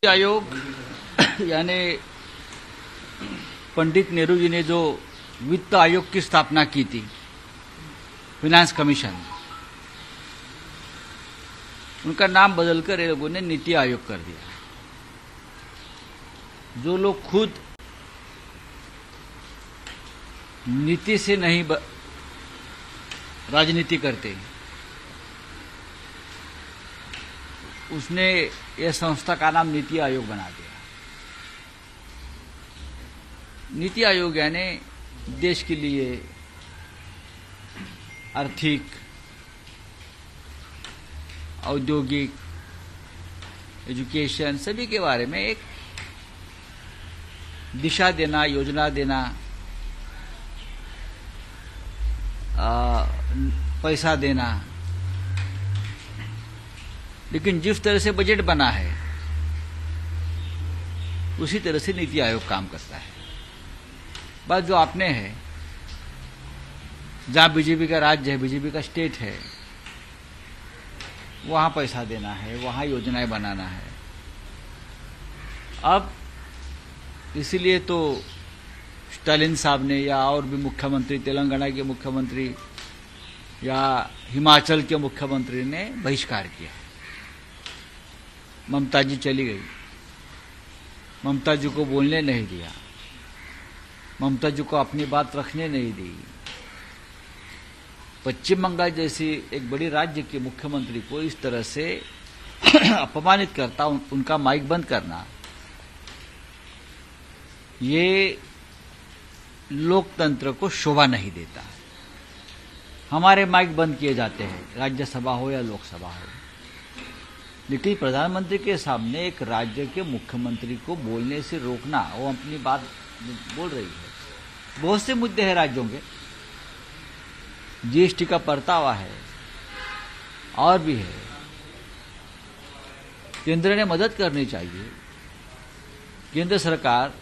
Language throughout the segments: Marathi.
आयोग यानी पंडित नेहरू जी ने जो वित्त आयोग की स्थापना की थी, फिनांस कमीशन, उनका नाम बदलकर ये लोगों ने नीति आयोग कर दिया। जो लोग खुद नीति से नहीं राजनीति करते, उसने यह संस्था का नाम नीति आयोग बना दिया। नीति आयोग यानी देश के लिए आर्थिक, औद्योगिक, एजुकेशन सभी के बारे में एक दिशा देना, योजना देना, पैसा देना। लेकिन जिस तरह से बजट बना है उसी तरह से नीति आयोग काम करता है। बात जो आपने है, जहां बीजेपी का राज्य है, बीजेपी का स्टेट है, वहां पैसा देना है, वहां योजनाएं बनाना है। अब इसीलिए तो स्टालिन साहब ने या और भी मुख्यमंत्री, तेलंगाना के मुख्यमंत्री या हिमाचल के मुख्यमंत्री ने बहिष्कार किया। ममता जी चली गई, ममता जी को बोलने नहीं दिया, ममता जी को अपनी बात रखने नहीं दी। पश्चिम बंगाल जैसी एक बड़ी राज्य के मुख्यमंत्री को इस तरह से अपमानित करता, उनका माइक बंद करना, ये लोकतंत्र को शोभा नहीं देता। हमारे माइक बंद किए जाते हैं, राज्यसभा हो या लोकसभा हो, लेकिन प्रधानमंत्री के सामने एक राज्य के मुख्यमंत्री को बोलने से रोकना, वो अपनी बात बोल रही है। बहुत से मुद्दे हैं राज्यों के, जीएसटी का परतावा है और भी है। केंद्र ने मदद करनी चाहिए। केंद्र सरकार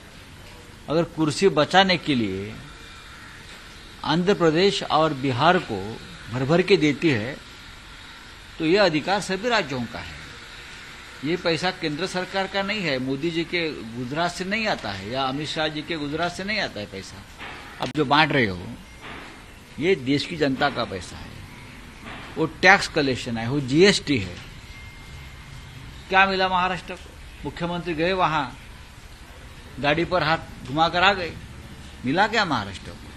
अगर कुर्सी बचाने के लिए आंध्र प्रदेश और बिहार को भर भर के देती है, तो यह अधिकार सभी राज्यों का है। ये पैसा केंद्र सरकार का नहीं है, मोदी जी के गुजरात से नहीं आता है या अमित शाह जी के गुजरात से नहीं आता है पैसा। अब जो बांट रहे हो, ये देश की जनता का पैसा है, वो टैक्स कलेक्शन है, वो जीएसटी है। क्या मिला महाराष्ट्र को? मुख्यमंत्री गए वहां, गाड़ी पर हाथ घुमाकर आ गए, मिला क्या महाराष्ट्र को?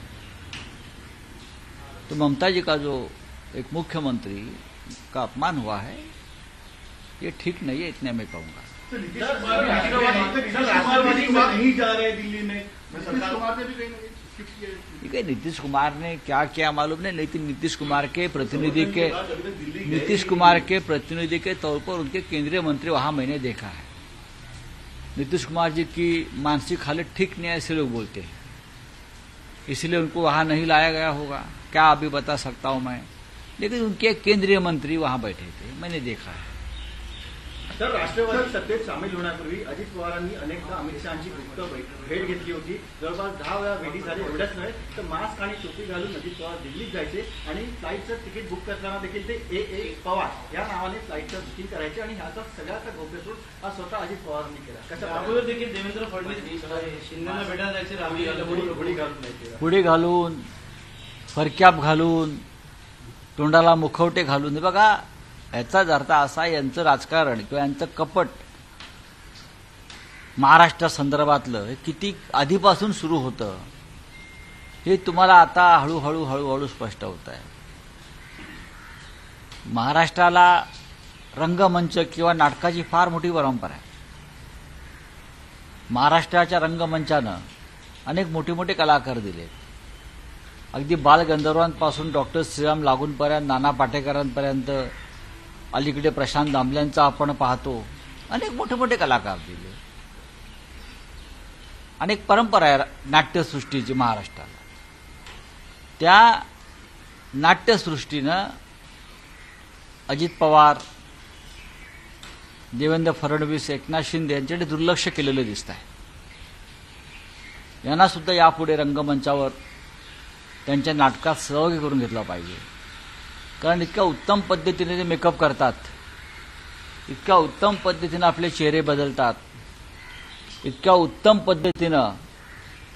तो ममता जी का जो एक मुख्यमंत्री का अपमान हुआ है, ये ठीक नहीं है, इतने में कहूंगा। नहीं जा रहे दिल्ली में, नीतीश कुमार ने क्या किया मालूम नहीं, लेकिन नीतीश कुमार के प्रतिनिधि के तौर पर उनके केंद्रीय मंत्री वहां मैंने देखा है। नीतीश कुमार जी की मानसिक हालत ठीक नहीं है, ऐसे लोग बोलते हैं, इसलिए उनको वहां नहीं लाया गया होगा, क्या अभी बता सकता हूं मैं। लेकिन उनके केंद्रीय मंत्री वहां बैठे थे, मैंने देखा है। तर राष्ट्रवादी सत्तेत सामील होण्यापूर्वी अजित पवारांनी अनेकदा अमित शहांची गुप्त भेट घेतली होती। जवळपास 10 वेळा भेटी झाली। एवढंच नव्हे तर मास्क आणि टोपी घालून अजित पवार दिल्लीत जायचे आणि फ्लाईटचं तिकीट बुक करताना देखील ते ए पवार या नावाने फ्लाईटचं बुकिंग करायचे आणि ह्याचा सगळ्याचा गौप्यस्फोट हा स्वतः अजित पवारांनी केला। कशा अगोदर देखील देवेंद्र फडणवीस शिंदेना भेटायला जायचे, हुडी घालून, फरकॅप घालून, तोंडाला मुखवटे घालून। बघा, याचाच अर्थ असा, यांचं राजकारण किंवा यांचं कपट महाराष्ट्रासंदर्भातलं किती आधीपासून सुरू होतं, हे तुम्हाला आता हळूहळू स्पष्ट होत आहे। महाराष्ट्राला रंगमंच किंवा नाटकाची फार मोठी परंपरा आहे। महाराष्ट्राच्या रंगमंचानं अनेक मोठे मोठे कलाकार दिले, अगदी बालगंधर्वांपासून डॉक्टर श्रीराम लागूंपर्यंत, नाना पाटेकरांपर्यंत, अलीकडे प्रशांत दामल्यांचा आपण पाहतो, अनेक मोठे मोठे कलाकार दिले। अनेक परंपरा आहे नाट्यसृष्टीची महाराष्ट्राला। त्या नाट्यसृष्टीनं अजित पवार, देवेंद्र फडणवीस, एकनाथ शिंदे यांच्याकडे दुर्लक्ष केलेलं दिसत आहे। यांना सुद्धा यापुढे रंगमंचावर त्यांच्या नाटकात सहभागी करून घेतला पाहिजे, कारण इतक्या उत्तम पद्धतीने ते मेकअप करतात, इतक्या उत्तम पद्धतीने आपले चेहरे बदलतात, इतक्या उत्तम पद्धतीनं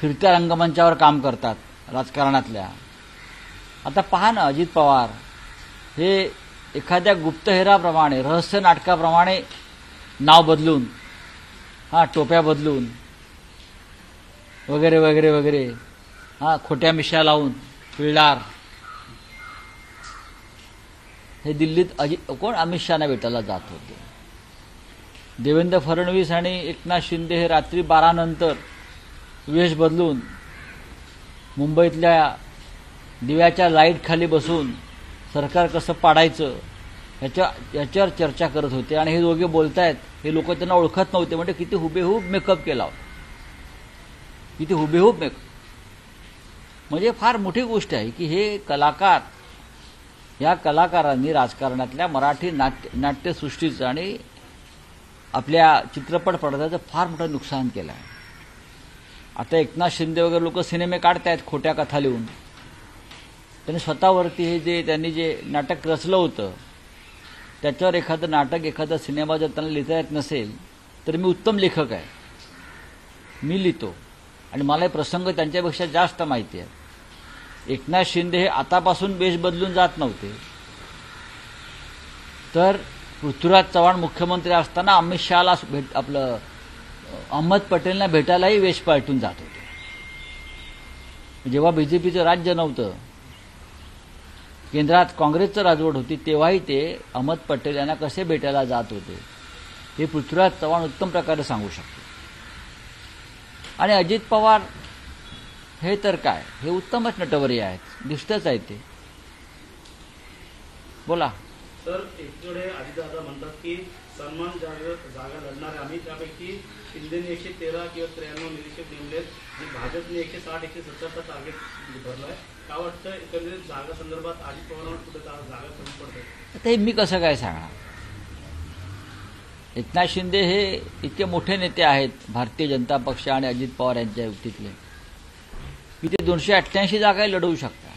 फिरत्या रंगमंचावर काम करतात राजकारणातल्या. आता पहा ना, अजित पवार हे एखाद्या गुप्तहेराप्रमाणे, रहस्य नाटकाप्रमाणे नाव बदलून, टोप्या बदलून वगैरे वगैरे वगैरे, खोट्या मिशा लावून पिळदार, हे दिल्लीत अमित शहाना भेटायला जात होते. देवेंद्र फडणवीस आणि एकनाथ शिंदे हे रात्री 12 नंतर वेश बदलून मुंबईतल्या दिव्याच्या लाईट खाली बसून सरकार कसं पाडायचं याच्यावर चर्चा करत होते. आणि हे दोघे बोलतायत, हे लोक त्यांना ओळखत नव्हते. म्हणजे किती हुबेहूब मेकअप केला होता, किती हुबेहूब मेकअप. म्हणजे फार मोठी गोष्ट आहे की हे कलाकार, या कलाकारांनी राजकारणातल्या मराठी नाट्यसृष्टीचं आणि आपल्या चित्रपट पडद्याचं फार मोठं नुकसान केलं आहे. आता एकनाथ शिंदे वगैरे लोक सिनेमे काढतायत खोट्या कथा लिहून. त्यांनी स्वतःवरती हे त्यांनी जे नाटक रचलं होतं त्याच्यावर एखादं नाटक, एखादा सिनेमा जर त्यांना लिहिता येत नसेल तर मी उत्तम लेखक आहे, मी लिहितो आणि मला हे प्रसंग त्यांच्यापेक्षा जास्त माहिती आहे. एकनाथ शिंदे हे आतापासून वेश बदलून जात नव्हते, तर पृथ्वीराज चव्हाण मुख्यमंत्री असताना अमित शहाला आपलं अहमद पटेलना भेटायलाही वेश पालटून जात होते. जेव्हा बीजेपीचं राज्य नव्हतं, केंद्रात काँग्रेसचं राजवट होती, तेव्हाही ते अहमद पटेल यांना कसे भेटायला जात होते हे पृथ्वीराज चव्हाण उत्तम प्रकारे सांगू शकतो. आणि अजित पवार हे तर काय, हे उत्तमच नटवर्य आहेत, दिसतच आहे ते. बोला सर. एकीकडे अजितदादा म्हणतात की सन्मान जागा लढणार आम्ही, त्यापैकी शिंदेने 113 किंवा 93 निरीक्षक नेमलेत, जी भाजपने 160-170चा टार्गेट भरलाय. काय वाटतं एकंदरीत जागा संदर्भात अजित पवारांवर कुठे जागा कमी पडते? आता हे मी कसं काय सांगणार. एकनाथ शिंदे हे इतके मोठे नेते आहेत भारतीय जनता पक्ष आणि अजित पवार यांच्या युतीतले, की ते 288 जागा लढवू शकतात.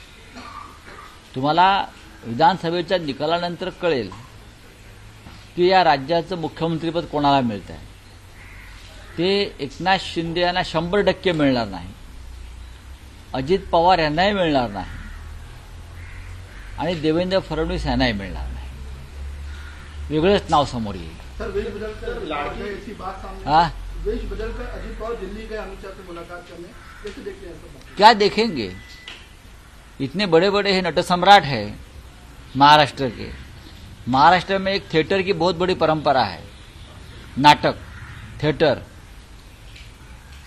तुम्हाला विधानसभेच्या निकालानंतर कळेल की या राज्याचं मुख्यमंत्रीपद कोणाला मिळत आहे. ते एकनाथ शिंदे यांना 100% मिळणार नाही, अजित पवार यांनाही मिळणार नाही आणि देवेंद्र फडणवीस यांनाही मिळणार नाही. वेगळंच नाव समोर येईल. सर, वेश बदलकर लाडकी ऐसी बात सामने, वेश बदलकर अजित पवार दिल्ली गए अमित शाह से मुलाकात करने, कैसे देखते हैं? क्या देखेंगे, इतने बड़े बड़े हे नटसम्राट है महाराष्ट्र के. महाराष्ट्र में एक थिएटर की बहुत बड़ी परंपरा है, नाटक थिएटर.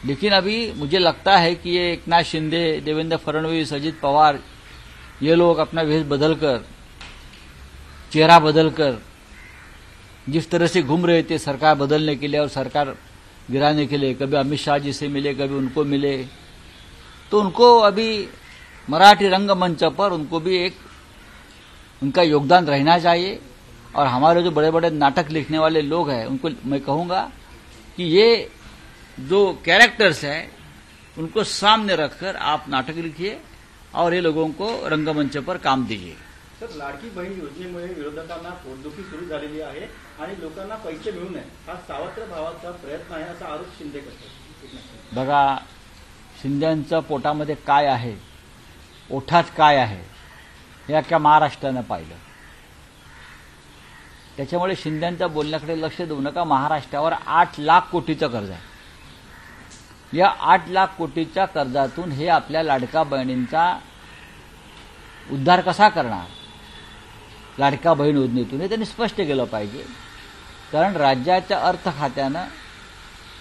लेकिन अभी मुझे लगता है कि ये एकनाथ शिंदे, देवेंद्र फडणवीस, अजित पवार, ये लोग अपना वेश बदलकर, चेहरा बदलकर जिस तरह से घूम रहे थे सरकार बदलने के लिए और सरकार गिराने के लिए, कभी अमित शाह जी से मिले, कभी उनको मिले, तो उनको अभी मराठी रंगमंच पर उनको भी एक उनका योगदान रहना चाहिए. और हमारे जो बड़े बड़े नाटक लिखने वाले लोग हैं उनको मैं कहूँगा कि ये जो कैरेक्टर्स हैं उनको सामने रखकर आप नाटक लिखिए और ये लोगों को रंगमंच पर काम दीजिए. सर, लाडकी बहीण योजनेमुळे विरोधकांना पोटदुखी सुरू झालेली आहे आणि लोकांना पैसे मिळू नये हा सावत्र भावाचा प्रयत्न आहे असा आरोप शिंदे करतात. बघा, शिंद्यांचं पोटामध्ये काय आहे, ओठात काय आहे हे अख्ख्या महाराष्ट्रानं पाहिलं. त्याच्यामुळे शिंद्यांच्या बोलण्याकडे लक्ष देऊ नका. महाराष्ट्रावर 8 लाख कोटीचं कर्ज आहे. या 8 लाख कोटीच्या कर्जातून हे आपल्या लाडका बहिणींचा उद्धार कसा करणार, लाडका बहीण योजनेतून, हे त्यांनी स्पष्ट केलं पाहिजे. कारण राज्याच्या अर्थ खात्यानं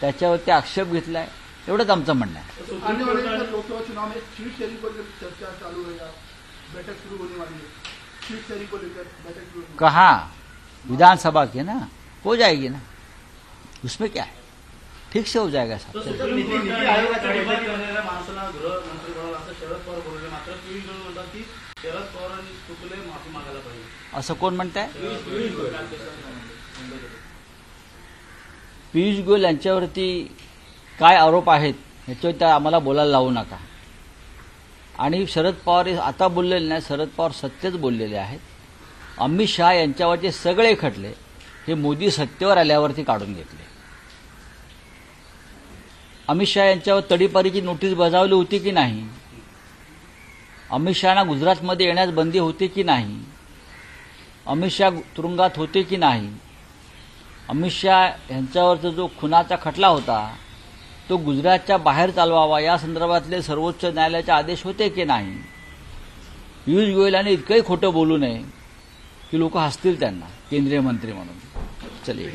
त्याच्यावरती आक्षेप घेतलाय, एवढंच आमचं म्हणणं आहे. आने वाले लोकसभा चुनाव में सीट शेयरिंग को लेकर चर्चा चालू है, बैठक शुरू होने वाली है. सीट शेयरिंग को लेकर बैठक शुरू होने कहाँ, विधानसभा की ना, हो जाएगी ना, उसमें क्या है, ठीक से हो जाएगा सब. नीती आयोगाच्या करणाऱ्या माणसाला गृहमंत्री बनवलं असं शरद पवार बोलले. मात्र पियुष गोयल म्हणतात की शरद पवारांनी चुकले, माफी मागायला पाहिजे. असं कोण म्हणताय? पियुष गोयल यांच्यावरती काय आरोप आहेत ह्याच्यावर त्या आम्हाला बोलायला लावू नका. आणि शरद पवार आता बोललेले नाही, शरद पवार सत्यच बोललेले आहेत. अमित शहा यांच्यावरचे सगळे खटले हे मोदी सत्तेवर आल्यावरती काढून घेतले. अमित शहा यांच्यावर तडीपारीची नोटीस बजावली होती की नाही? अमित शहाना गुजरातमध्ये येण्यास बंदी होती की नाही? अमित शहा तुरुंगात होते की नाही? अमित शहा यांच्यावरचा जो खुनाचा खटला होता तो गुजरातच्या बाहेर चालवावा या संदर्भातले सर्वोच्च न्यायालयाचे आदेश होते की नाही? पियुष गोयलांनी इतकंही खोटं बोलू नये की लोक हसतील त्यांना केंद्रीय मंत्री म्हणून. चलिए.